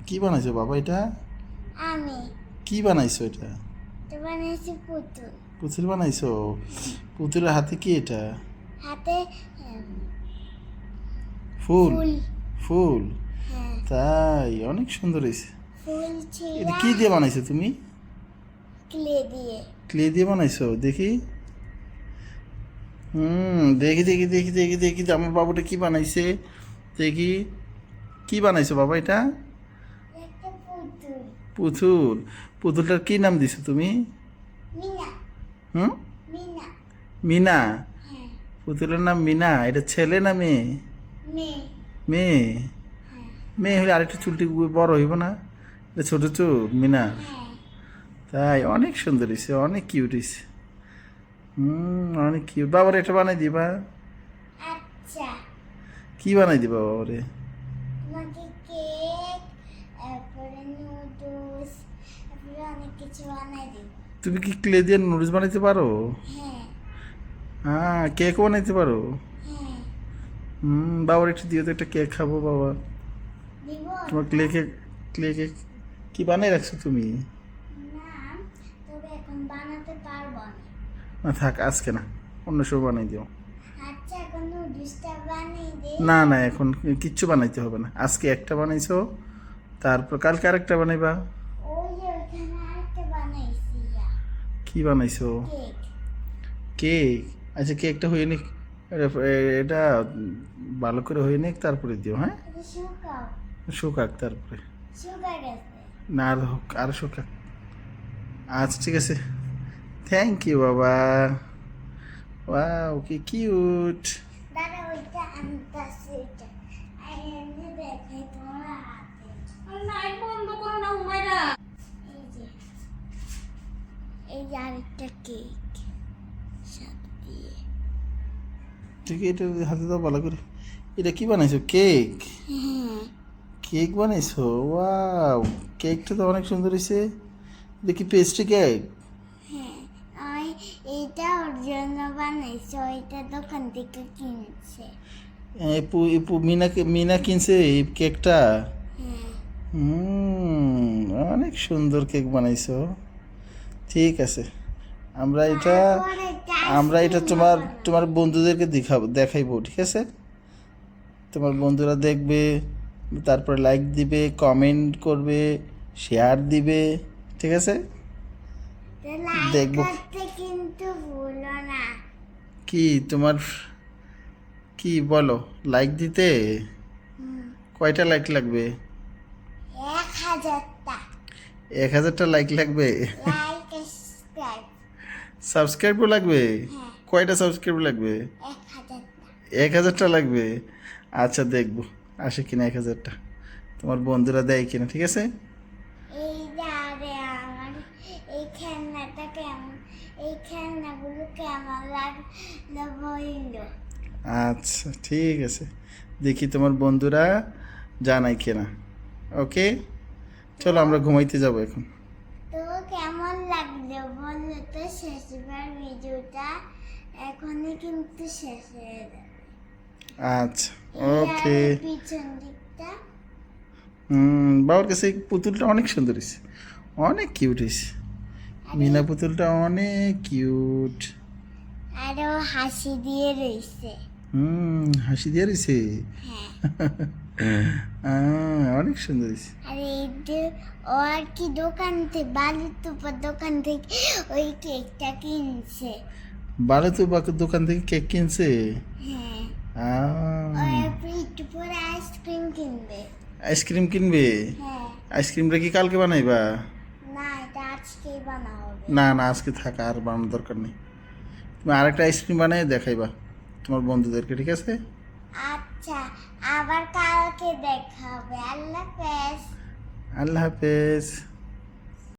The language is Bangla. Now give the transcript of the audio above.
কি বানাইছো বাবা এটা? আমি কি বানাইছো এটা? তো বানাইছি পুতুল। পুতুল বানাইছো? পুতুলের হাতে কি এটা? হাতে ফুল? ফুল। ফুল? হ্যাঁ, তাই? অনেক সুন্দর হয়েছে। ফুল এটা ছিঁড়া কি দিয়ে বানাইছো তুমি? ক্লে দিয়ে। ক্লে দিয়ে বানাইছো? দেখি। দেখি দেখি দেখি দেখি দেখি আমার বাবুটা কি বানাইছে। দেখি কি বানাইছো বাবা এটা? একটা পুতুল। পুতুল? পুতুলটার কি নাম দিছো তুমি? মিনা। হুম, মিনা। মিনা? হ্যাঁ, পুতুলের নাম মিনা? এটা ছেলে না মেয়ে? মেয়ে। মেয়ে? হ্যাঁ, মেয়ে হলে আরেকটু চুলটি বড় হইব না? এটা ছোট চুল মিনা? হ্যাঁ। তাই? অনেক সুন্দর হয়েছে, অনেক কিউট হয়েছে। অনেক কিউট। বাবার এটা বানাই দিবা? আচ্ছা, কি বানাই দিবা বাবারে? তোমাকে কেক, তারপরে নুডলস, তারপরে অনেক কিছু বানাই দিব। তুমি কি ক্লে দিয়ে নুডলস বানাইতে পারো? হ্যাঁ, হ্যাঁ, কেকও বানাইতে পারো? হ্যাঁ। বাবার একটু দিও তো, একটা কেক খাবো বাবা। দিব তোমার ক্লে কেক কি বানাই রাখছো তুমি? না, তবে এখন বানাতে পারবো না। না থাক, আজকে না, অন্য সময় বানাই দিও। আচ্ছা, এখন নুডলসটা বানিয়ে দে। না না, এখন কিচ্ছু বানাইতে হবে না, আজকে একটা বানাইছো, তারপর কালকে আরেকটা বানাইবা। ওই যে ওইখানে আরেকটা বানাইছি কি বানাইছো? কেক। কেক? আচ্ছা, কেকটা হয়ে নিক, এটা ভালো করে হয়ে নিক, তারপরে দিও। হ্যাঁ, এটা শুকাও। শুকাক তারপরে। শুকা গেছে। না আর হোক, আর শুকাক। আচ্ছা ঠিক আছে, থ্যাংক ইউ বাবা। ওয়াও কি কিউট। দাদা ওইটা আনতাছে ওইটা। আর এমনি দেখাই তোমার হাতে। লাইট বন্ধ করো না হুমায়রা। এই যে, এই যে আরেকটা কেক সাথে দিয়ে। ঠিক আছে, এটা হাতে দাও ভালো করে। এটা কি বানাইছো? কেক? হ্যাঁ, কেক বানাইছো? ওয়াও, কেকটা তো অনেক সুন্দর হয়েছে। এটা কি পেস্ট্রি কেক? হ্যাঁ। ওই এইটা ওর জন্য বানাইছে, ওইটা দোকান থেকে কিনছে। মিনা কিনছে এই কেকটা? হ্যাঁ। অনেক সুন্দর কেক বানাইছো। ঠিক আছে, আমরা এটা তারপরে আমরা এটা আইসক্রিম তোমার বানাবো। তোমার বন্ধুদেরকে দেখাইবো, ঠিক আছে? তোমার বন্ধুরা দেখবে, তারপরে লাইক দিবে, কমেন্ট করবে, শেয়ার দিবে, ঠিক আছে? তো লাইক দেখবো। করতে কিন্তু ভুলো না। কি তোমার, কি বলো, লাইক দিতে? কয়টা লাইক লাগবে? 1000টা 1000টা লাইক লাগবে? Like subscribe. সাবস্ক্রাইবও লাগবে? হ্যাঁ, কয়টা সাবস্ক্রাইব লাগবে? 1000টা। 1000টা লাগবে? আচ্ছা দেখবো আসে কিনা 1000টা, তোমার বন্ধুরা দেয় কিনা, ঠিক আছে? এই যে আরে আমার এই খেলনাটা কেমন, এই খেলনাগুলো কেমন লাগলো বললো। আচ্ছা ঠিক আছে, দেখি তোমার বন্ধুরা জানাই কিনা। ওকে, চলো আমরা ঘুমাইতে যাবো এখন। তো কেমন লাগলো বললো তো, শেষবার ভিডিওটা এখনই কিন্তু শেষ হয়ে যাবে। আচ্ছা, এই ওকে। আর পিছন দিকটা। বাবার কাছে এই পুতুলটা অনেক সুন্দর হয়েছে, অনেক কিউট হয়েছে। মিনা পুতুলটা অনেক কিউট। আরো হাসি দিয়ে রয়েছে। হাসি দিয়ে রয়েছে। হ্যাঁ, অনেক সুন্দর হয়েছে। আর এই যে ও আর কি দোকান থেকে, বালুর তুপার দোকান থেকে ওই কেকটা কিনছে। বালে তো দোকান থেকে কেক কিনছে। হ্যাঁ, ও একটু পরে আইসক্রিম কিনবে। আইসক্রিম কিনবে? হ্যাঁ, আইসক্রিমটা কি কালকে বানাইবা? না এটা আজকেই বানা হবে। না না, আজকে থাকা, আর বানানোর দরকার নেই। তুমি আরেকটা আইসক্রিম বানাই দেখাইবা তোমার বন্ধুদেরকে, ঠিক আছে? আচ্ছা, আবার কালকে দেখা হবে। আল্লাহ হাফেজ। আল্লাহ হাফেজ।